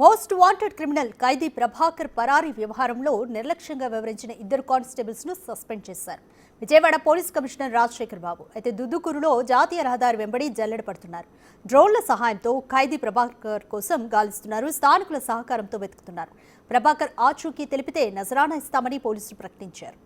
Most wanted criminal ఖైదీ ప్రభాకర్ పరారీ వ్యవహారంలో నిర్లక్ష్యంగా వ్యవహరించిన ఇద్దరు కానిస్టేబుల్స్ ను సస్పెండ్ చేశారు. విజయవాడ పోలీస్ కమిషనర్ రాజశేఖర్ బాబు అయితే దుద్దుకూరులో జాతీయ రహదారి వెంబడి జల్లెడ పడుతున్నారు. డ్రోన్ల సహాయంతో ఖైదీ ప్రభాకర్ కోసం గాలిస్తున్నారు. స్థానికుల సహకారంతో వెతుకుతున్నారు. ప్రభాకర్ ఆచూకీ తెలిపితే నజరానా ఇస్తామని పోలీసులు ప్రకటించారు.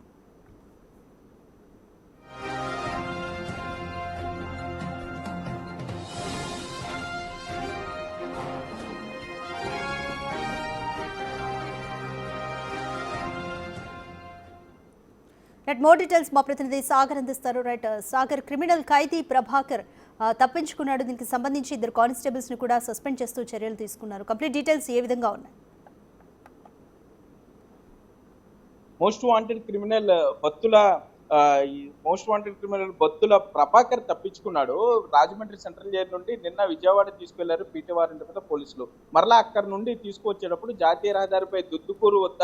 మోర్ డీటెయిల్స్ మా ప్రతినిధి సాగర్ అందిస్తారు. సాగర్, క్రిమినల్ ఖైదీ ప్రభాకర్ తప్పించుకున్నాడు. దీనికి సంబంధించి ఇద్దరు కానిస్టేబుల్స్ ని కూడా సస్పెండ్ చేస్తూ చర్యలు తీసుకున్నారు. కంప్లీట్ డీటెయిల్స్ ఏ విధంగా ఉన్నాయి? Most wanted criminal Battula Prabhakar తప్పించుకున్నాడు. రాజమండ్రి సెంట్రల్ జైలు నుండి నిన్న విజయవాడ తీసుకెళ్లారు పీటీవారింటి పోలీసులు. మరలా అక్కడి నుండి తీసుకువచ్చేటప్పుడు జాతీయ రహదారిపై దుద్దుకూరు వద్ద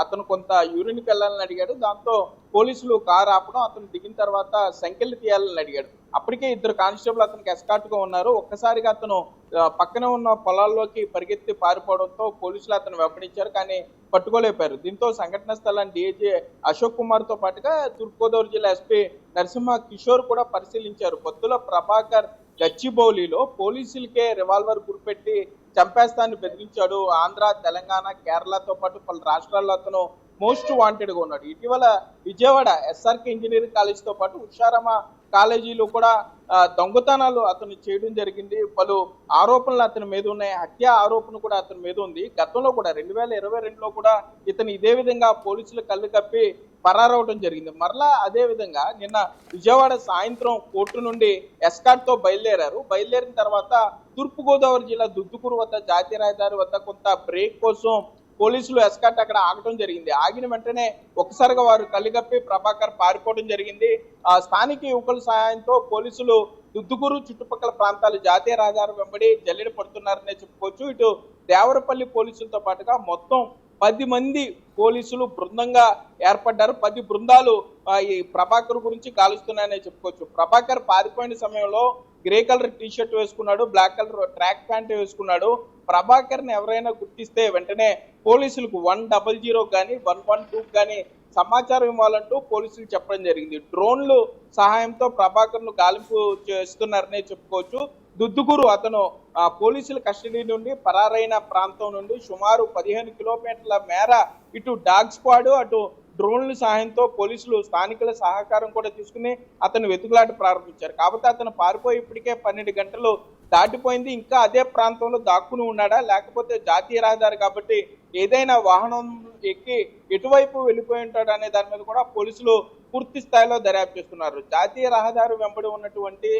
అతను కొంత యూరిన్కి వెళ్లాలని అడిగాడు. దాంతో పోలీసులు కారు ఆపడం, అతను దిగిన తర్వాత సంఖ్యలు తీయాలని అడిగాడు. అప్పటికే ఇద్దరు కానిస్టేబుల్ అతనికి ఎస్కార్ట్ గా ఉన్నారు. ఒక్కసారిగా అతను పక్కన ఉన్న పొలాల్లోకి పరిగెత్తి పారిపోవడంతో పోలీసులు అతను వెంబడించారు, కానీ పట్టుకోలేపారు. దీంతో సంఘటన స్థలాన్ని డీఐజీ అశోక్ కుమార్ తో పాటుగా తూర్పుగోదావరి జిల్లా ఎస్పీ నరసింహ కిషోర్ కూడా పరిశీలించారు. బత్తుల ప్రభాకర్ గచ్చిబౌలిలో పోలీసులకే రివాల్వర్ గురిపెట్టి చంపేస్తాన్ని బెదిరించాడు. ఆంధ్ర, తెలంగాణ, కేరళతో పాటు పలు రాష్ట్రాల్లో అతను మోస్ట్ వాంటెడ్ గా ఉన్నాడు. ఇటీవల విజయవాడ ఎస్ఆర్కే ఇంజనీరింగ్ కాలేజ్ తో పాటు ఉషారామ కాలేజీలో కూడా దొంగతనాలు అతను చేయడం జరిగింది. పలు ఆరోపణలు అతని మీద ఉన్నాయి. హత్య ఆరోపణ కూడా అతని మీద ఉంది. గతంలో కూడా 2022లో కూడా ఇతను ఇదే విధంగా పోలీసులు కళ్ళు కప్పి పరారవడం జరిగింది. మరలా అదే విధంగా నిన్న విజయవాడ సాయంత్రం కోర్టు నుండి ఎస్కార్ట్ తో బయలుదేరారు. బయలుదేరిన తర్వాత తూర్పుగోదావరి జిల్లా దుద్దుకూరు వద్ద జాతీయ రహదారి వద్ద కొంత బ్రేక్ కోసం పోలీసులు ఎస్కార్ట్ అక్కడ ఆగటం జరిగింది. ఆగిన వెంటనే ఒక్కసారిగా వారు కళ్ళుగప్పి ప్రభాకర్ పారిపోవడం జరిగింది. స్థానిక యువకుల సహాయంతో పోలీసులు దుద్దుకూరు చుట్టుపక్కల ప్రాంతాలు జాతీయ రహదారి వెంబడి జల్లెడ పడుతున్నారనే చెప్పుకోవచ్చు. ఇటు దేవరపల్లి పోలీసులతో పాటుగా మొత్తం 10 మంది పోలీసులు బృందంగా ఏర్పడ్డారు. 10 బృందాలు ఈ ప్రభాకర్ గురించి గాలుస్తున్నాయనే చెప్పుకోవచ్చు. ప్రభాకర్ పారిపోయిన సమయంలో గ్రే కలర్ టీ షర్ట్ వేసుకున్నాడు, బ్లాక్ కలర్ ట్రాక్ ప్యాంట్ వేసుకున్నాడు. ప్రభాకర్ ని ఎవరైనా గుర్తిస్తే వెంటనే పోలీసులకు 100 కానీ 112 కానీ సమాచారం ఇవ్వాలంటూ పోలీసులు చెప్పడం జరిగింది. డ్రోన్లు సహాయంతో ప్రభాకర్ ను గాలింపు చేస్తున్నారనే చెప్పుకోవచ్చు. దుద్దుకూరు అతను పోలీసుల కస్టడీ నుండి పరారైన ప్రాంతం నుండి సుమారు 15 కిలోమీటర్ల మేర ఇటు డాగ్ స్క్వాడ్, అటు డ్రోన్ల సహాయంతో పోలీసులు స్థానికుల సహకారం కూడా తీసుకుని అతను వెతుకులాట ప్రారంభించారు. కాబట్టి అతను పారిపోయి ఇప్పటికే 12 గంటలు దాటిపోయింది. ఇంకా అదే ప్రాంతంలో దాక్కుని ఉన్నాడా, లేకపోతే జాతీయ రహదారి కాబట్టి ఏదైనా వాహనం ఎక్కి ఎటువైపు వెళ్ళిపోయి ఉంటాడు అనే దాని మీద కూడా పోలీసులు పూర్తి స్థాయిలో దర్యాప్తు చేస్తున్నారు. జాతీయ రహదారి వెంబడి ఉన్నటువంటి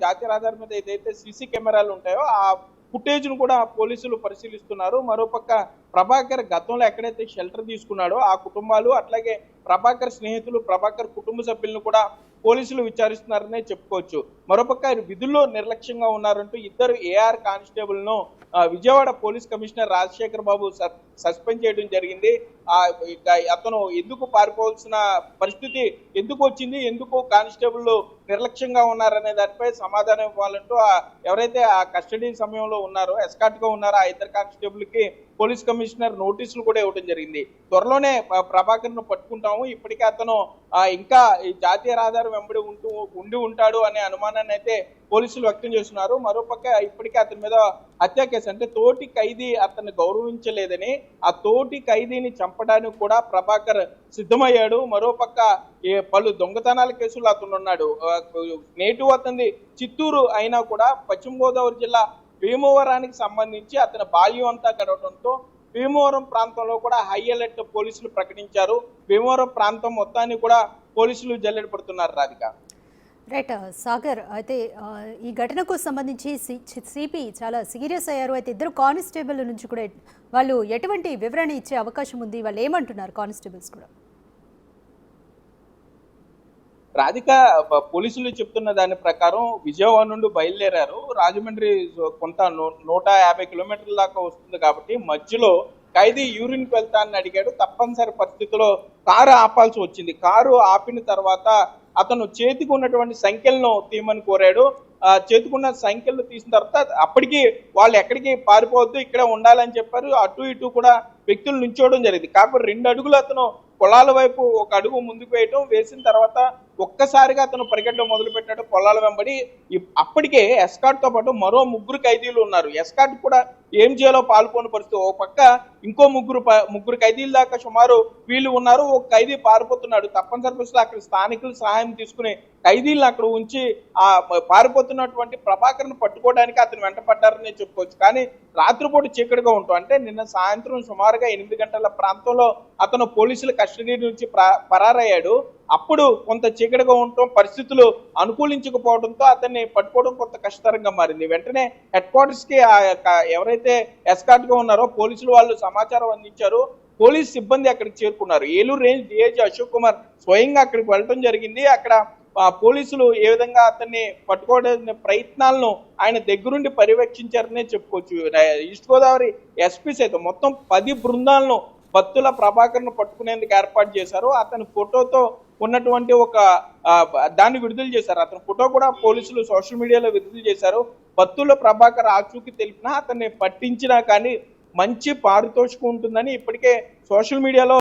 జాతీయ రహదారి మీద ఏదైతే సీసీ కెమెరాలు ఉంటాయో ఆ ఫుటేజ్ ను కూడా పోలీసులు పరిశీలిస్తున్నారు. మరోపక్క ప్రభాకర్ గతంలో ఎక్కడైతే షెల్టర్ తీసుకున్నాడో ఆ కుటుంబాలు, అట్లాగే ప్రభాకర్ స్నేహితులు, ప్రభాకర్ కుటుంబ సభ్యులను కూడా పోలీసులు విచారిస్తున్నారనే చెప్పుకోవచ్చు. మరోపక్క విధుల్లో నిర్లక్ష్యంగా ఉన్నారంటూ ఇద్దరు ఏఆర్ కానిస్టేబుల్ ను విజయవాడ పోలీస్ కమిషనర్ రాజశేఖర్ బాబు సస్పెండ్ చేయడం జరిగింది. అతను ఎందుకు పారిపోవాల్సిన పరిస్థితి ఎందుకు వచ్చింది, ఎందుకు కానిస్టేబుల్ నిర్లక్ష్యంగా ఉన్నారనే దానిపై సమాధానం ఇవ్వాలంటూ ఎవరైతే ఆ కస్టడీ సమయంలో ఉన్నారో, ఎస్కార్ట్ గా ఉన్నారో ఆ ఇద్దరు కానిస్టేబుల్ కి పోలీస్ కమిషనర్ నోటీసులు కూడా ఇవ్వడం జరిగింది. త్వరలోనే ప్రభాకర్ ను పట్టుకుంటాము, ఇప్పటికే అతను ఇంకా ఈ జాతీయ రహదారి వెంబడి ఉండి ఉంటాడు అనే అనుమానాన్ని అయితే పోలీసులు వ్యక్తం చేస్తున్నారు. మరోపక్క ఇప్పటికే అతని మీద హత్య కేసు, అంటే తోటి ఖైదీ అతన్ని గౌరవించలేదని ఆ తోటి ఖైదీని చంపడానికి కూడా ప్రభాకర్ సిద్ధమయ్యాడు. మరోపక్క పలు దొంగతనాల కేసులు అతను ఉన్నాడు. నేటివ్ అతనిది చిత్తూరు అయినా కూడా పశ్చిమ గోదావరి జిల్లా భీమవరానికి సంబంధించి అతని బాల్యం అంతా గడవడంతో భీమవరం ప్రాంతంలో కూడా హై అలర్ట్ పోలీసులు ప్రకటించారు. భీమవరం ప్రాంతం మొత్తాన్ని కూడా పోలీసులు జల్లెడ పడుతున్నారు. రాధిక. రైట్ సాగర్, అయితే ఈ ఘటనకు సంబంధించి సిపి చాలా సీరియస్ అయ్యారు. అయితే ఇద్దరు కానిస్టేబుల్ నుంచి కూడా వాళ్ళు ఎటువంటి వివరణ ఇచ్చే అవకాశం ఉంది? వాళ్ళు ఏమంటున్నారు కానిస్టేబుల్స్ కూడా? రాధిక, పోలీసులు చెప్తున్న దాని ప్రకారం విజయవాడ నుండి బయలుదేరారు. రాజమండ్రి కొంత 150 కిలోమీటర్ల దాకా వస్తుంది కాబట్టి మధ్యలో ఖైదీ యూరిన్కి వెళ్తానని అడిగాడు. తప్పనిసరి పరిస్థితిలో కారు ఆపాల్సి వచ్చింది. కారు ఆపిన తర్వాత అతను చేతికి ఉన్నటువంటి సంఖ్యలను తీయమని కోరాడు. చేతుకున్న సంఖ్యలు తీసిన తర్వాత అప్పటికి వాళ్ళు ఎక్కడికి పారిపోవద్దు, ఇక్కడే ఉండాలని చెప్పారు. అటు ఇటు కూడా వ్యక్తులు నుంచోవడం జరిగింది. కాకపోతే 2 అడుగులు అతను పొలాల వైపు ఒక అడుగు ముందుకు వేసిన తర్వాత ఒక్కసారిగా అతను పరిగెట్టడం మొదలుపెట్టాడు పొలాల వెంబడి. అప్పటికే ఎస్కాట్ తో పాటు మరో 3 ఖైదీలు ఉన్నారు. ఎస్కాట్ కూడా ఏం చేయాలో పాల్పోని పరిస్థితి. ఓ పక్క ఇంకో ముగ్గురు ఖైదీల దాకా సుమారు వీళ్ళు ఉన్నారు. ఒక ఖైదీ పారిపోతున్నాడు. తప్పనిసరి పరిస్థితుల్లో అక్కడ స్థానికులు సహాయం తీసుకుని ఖైదీలను అక్కడ ఉంచి ఆ పారిపోతున్నటువంటి ప్రభాకర్ను పట్టుకోవడానికి అతను వెంట పడ్డారని చెప్పుకోవచ్చు. కానీ రాత్రిపూట చీకటిగా ఉంటాం, అంటే నిన్న సాయంత్రం సుమారుగా 8 గంటల ప్రాంతంలో అతను పోలీసుల కస్టడీ నుంచి పరారయ్యాడు. అప్పుడు కొంత చీకటిగా ఉండటం, పరిస్థితులు అనుకూలించకపోవడంతో అతన్ని పట్టుకోవడం కొంత కష్టతరంగా మారింది. వెంటనే హెడ్ క్వార్టర్స్ కి ఎవరైతే ఎస్కాట్ గా ఉన్నారో పోలీసులు వాళ్ళు సమాచారం అందించారు. పోలీస్ సిబ్బంది అక్కడికి చేరుకున్నారు. ఏలూరు రేంజ్ డిఐజీ అశోక్ కుమార్ స్వయంగా అక్కడికి వెళ్ళడం జరిగింది. అక్కడ పోలీసులు ఏ విధంగా అతన్ని పట్టుకోవడానికి ప్రయత్నాలను ఆయన దగ్గరుండి పర్యవేక్షించారనే చెప్పుకోవచ్చు. ఈస్ట్ గోదావరి ఎస్పీ సైతం మొత్తం 10 బృందాలను బత్తుల ప్రభాకర్ను పట్టుకునేందుకు ఏర్పాటు చేశారు. అతని ఫోటోతో ఉన్నటువంటి ఒక దాన్ని విడుదల చేశారు. అతని ఫోటో కూడా పోలీసులు సోషల్ మీడియాలో విడుదల చేశారు. బత్తుల ప్రభాకర్ ఆచూకీ తెలిపినా అతన్ని పట్టించినా కానీ మంచి పారితోషికం ఉంటుందని ఇప్పటికే సోషల్ మీడియాలో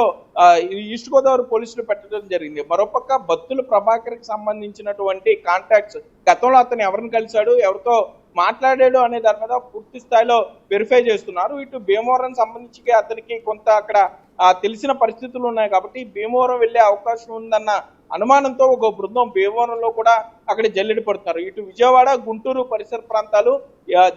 ఈస్ట్ గోదావరి పోలీసులు పెట్టడం జరిగింది. మరోపక్క బత్తుల ప్రభాకర్కి సంబంధించినటువంటి కాంటాక్ట్స్, గతంలో అతను ఎవరిని కలిశాడు, ఎవరితో మాట్లాడాడు అనే దాని మీద పూర్తి స్థాయిలో వెరిఫై చేస్తున్నారు. ఇటు భీమవరం సంబంధించి అతనికి కొంత అక్కడ తెలిసిన పరిస్థితులు ఉన్నాయి కాబట్టి భీమవరం వెళ్లే అవకాశం ఉందన్న అనుమానంతో ఒక బృందం భీమవరంలో కూడా అక్కడ జల్లెడి పడుతున్నారు. ఇటు విజయవాడ, గుంటూరు పరిసర ప్రాంతాలు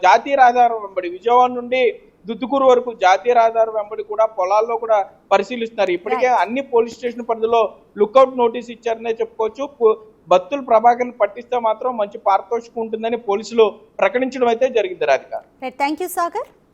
జాతీయ రహదారి వెంబడి విజయవాడ నుండి దుద్దుకూరు వరకు జాతీయ రహదారి వెంబడి కూడా పొలాల్లో కూడా పరిశీలిస్తున్నారు. ఇప్పటికే అన్ని పోలీస్ స్టేషన్ పరిధిలో లుకౌట్ నోటీస్ ఇచ్చారనే చెప్పుకోవచ్చు. బత్తుల ప్రభాకర్ని పట్టిస్తే మాత్రం మంచి పారితోషికం ఉంటుందని పోలీసులు ప్రకటించడం అయితే జరిగింది. Radhika, thank you Sagar.